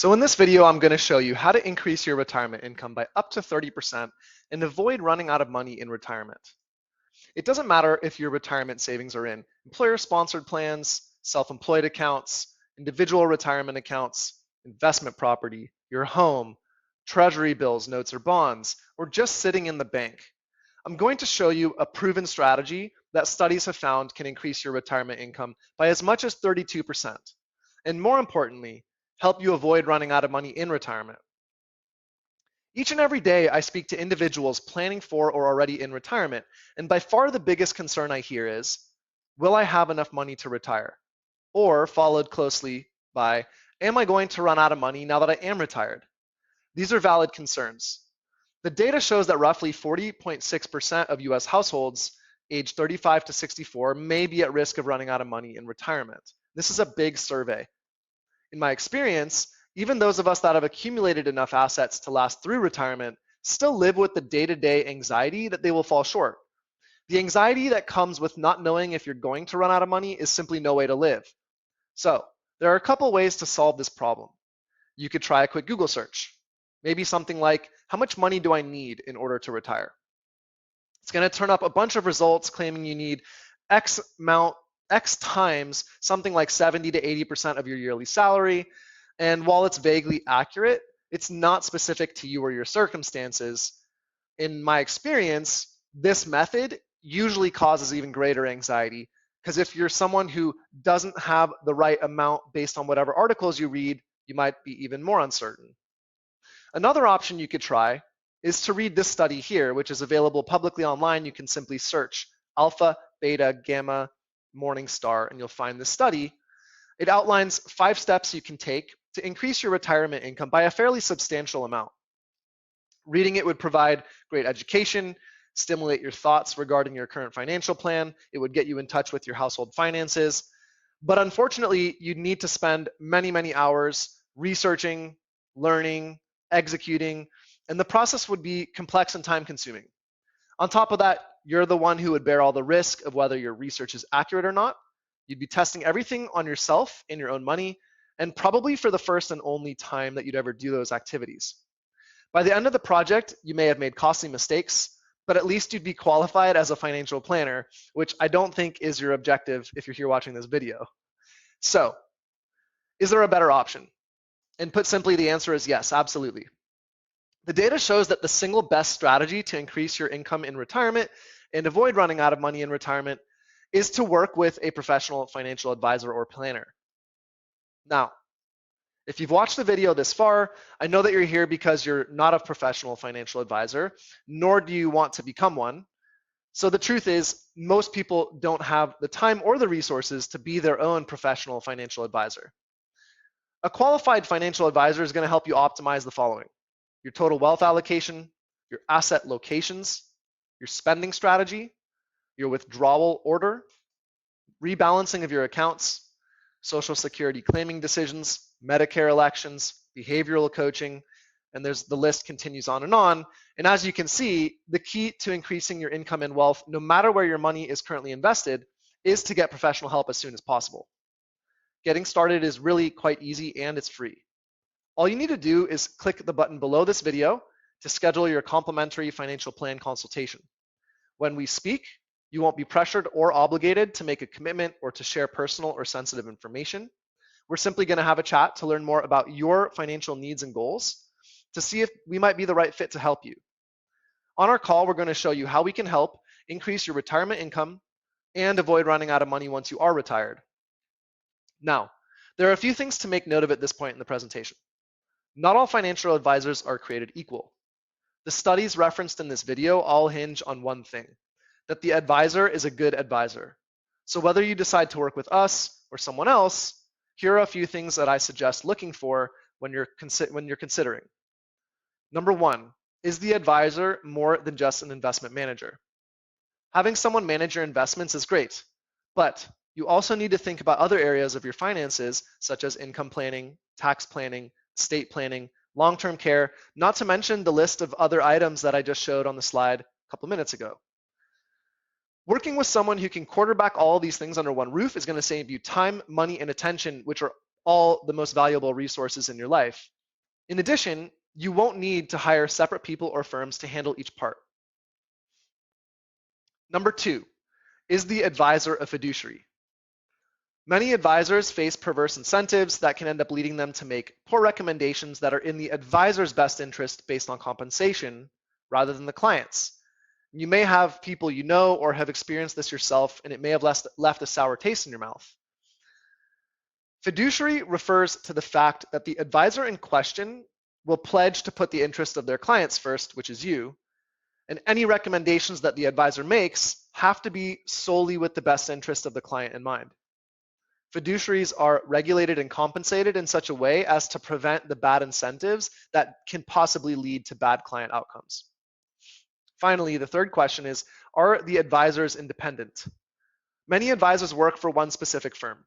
So in this video, I'm going to show you how to increase your retirement income by up to 30% and avoid running out of money in retirement. It doesn't matter if your retirement savings are in employer-sponsored plans, self-employed accounts, individual retirement accounts, investment property, your home, treasury bills, notes, or bonds, or just sitting in the bank. I'm going to show you a proven strategy that studies have found can increase your retirement income by as much as 32%. And more importantly, help you avoid running out of money in retirement. Each and every day, I speak to individuals planning for or already in retirement, and by far the biggest concern I hear is, will I have enough money to retire? Or followed closely by, am I going to run out of money now that I am retired? These are valid concerns. The data shows that roughly 40.6% of US households aged 35 to 64 may be at risk of running out of money in retirement. This is a big survey. In my experience, even those of us that have accumulated enough assets to last through retirement still live with the day-to-day anxiety that they will fall short. The anxiety that comes with not knowing if you're going to run out of money is simply no way to live. So, there are a couple ways to solve this problem. You could try a quick Google search. Maybe something like, how much money do I need in order to retire? It's going to turn up a bunch of results claiming you need X times something like 70 to 80% of your yearly salary. And while it's vaguely accurate, it's not specific to you or your circumstances. In my experience, this method usually causes even greater anxiety, because if you're someone who doesn't have the right amount based on whatever articles you read, you might be even more uncertain. Another option you could try is to read this study here, which is available publicly online. You can simply search alpha, beta, gamma, Morningstar, and you'll find this study. It outlines 5 steps you can take to increase your retirement income by a fairly substantial amount. Reading it would provide great education, stimulate your thoughts regarding your current financial plan. It would get you in touch with your household finances. But unfortunately, you'd need to spend many, many hours researching, learning, executing, and the process would be complex and time consuming. On top of that, you're the one who would bear all the risk of whether your research is accurate or not. You'd be testing everything on yourself in your own money, and probably for the first and only time that you'd ever do those activities. By the end of the project, you may have made costly mistakes, but at least you'd be qualified as a financial planner, which I don't think is your objective if you're here watching this video. So, is there a better option? And put simply, the answer is yes, absolutely. The data shows that the single best strategy to increase your income in retirement and avoid running out of money in retirement is to work with a professional financial advisor or planner. Now, if you've watched the video this far, I know that you're here because you're not a professional financial advisor, nor do you want to become one. So the truth is, most people don't have the time or the resources to be their own professional financial advisor. A qualified financial advisor is going to help you optimize the following: your total wealth allocation, your asset locations, your spending strategy, your withdrawal order, rebalancing of your accounts, Social Security claiming decisions, Medicare elections, behavioral coaching, and the list continues on. And as you can see, the key to increasing your income and wealth, no matter where your money is currently invested, is to get professional help as soon as possible. Getting started is really quite easy and it's free. All you need to do is click the button below this video to schedule your complimentary financial plan consultation. When we speak, you won't be pressured or obligated to make a commitment or to share personal or sensitive information. We're simply going to have a chat to learn more about your financial needs and goals to see if we might be the right fit to help you. On our call, we're going to show you how we can help increase your retirement income and avoid running out of money once you are retired. Now, there are a few things to make note of at this point in the presentation. Not all financial advisors are created equal. The studies referenced in this video all hinge on one thing: that the advisor is a good advisor. So whether you decide to work with us or someone else, here are a few things that I suggest looking for when you're considering. Number 1, is the advisor more than just an investment manager? Having someone manage your investments is great, but you also need to think about other areas of your finances, such as income planning, tax planning, estate planning, long-term care, not to mention the list of other items that I just showed on the slide a couple minutes ago. Working with someone who can quarterback all these things under one roof is going to save you time, money, and attention, which are all the most valuable resources in your life. In addition, you won't need to hire separate people or firms to handle each part. Number 2, is the advisor a fiduciary? Many advisors face perverse incentives that can end up leading them to make poor recommendations that are in the advisor's best interest based on compensation rather than the client's. You may have people you know or have experienced this yourself, and it may have left a sour taste in your mouth. Fiduciary refers to the fact that the advisor in question will pledge to put the interest of their clients first, which is you, and any recommendations that the advisor makes have to be solely with the best interest of the client in mind. Fiduciaries are regulated and compensated in such a way as to prevent the bad incentives that can possibly lead to bad client outcomes. Finally, the third question is, are the advisors independent? Many advisors work for one specific firm.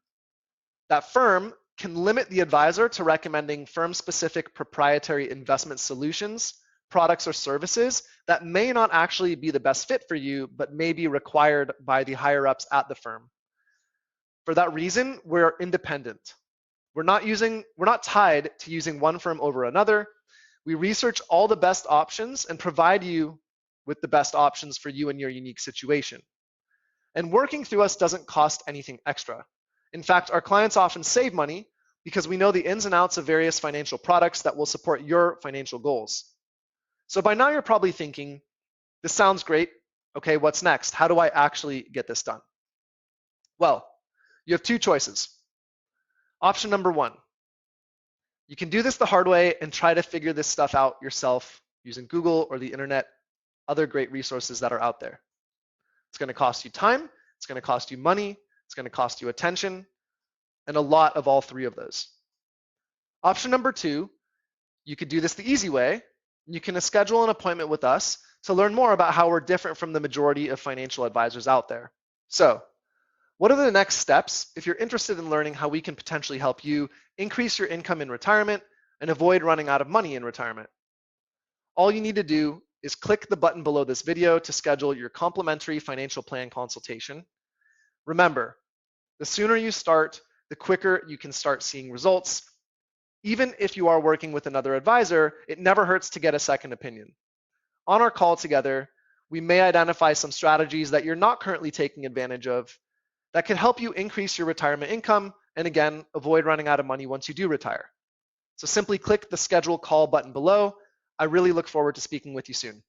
That firm can limit the advisor to recommending firm-specific proprietary investment solutions, products, or services that may not actually be the best fit for you, but may be required by the higher-ups at the firm. For that reason, we're independent. We're not tied to using one firm over another. We research all the best options and provide you with the best options for you and your unique situation. And working through us doesn't cost anything extra. In fact, our clients often save money because we know the ins and outs of various financial products that will support your financial goals. So by now you're probably thinking, this sounds great. Okay, what's next? How do I actually get this done? Well, you have two choices. Option number 1, you can do this the hard way and try to figure this stuff out yourself using Google or the internet, other great resources that are out there. It's going to cost you time, it's going to cost you money, it's going to cost you attention, and a lot of all three of those. Option number 2, you could do this the easy way. You can schedule an appointment with us to learn more about how we're different from the majority of financial advisors out there. So, what are the next steps if you're interested in learning how we can potentially help you increase your income in retirement and avoid running out of money in retirement? All you need to do is click the button below this video to schedule your complimentary financial plan consultation. Remember, the sooner you start, the quicker you can start seeing results. Even if you are working with another advisor, it never hurts to get a second opinion. On our call together, we may identify some strategies that you're not currently taking advantage of that can help you increase your retirement income and, again, avoid running out of money once you do retire. So simply click the schedule call button below. I really look forward to speaking with you soon.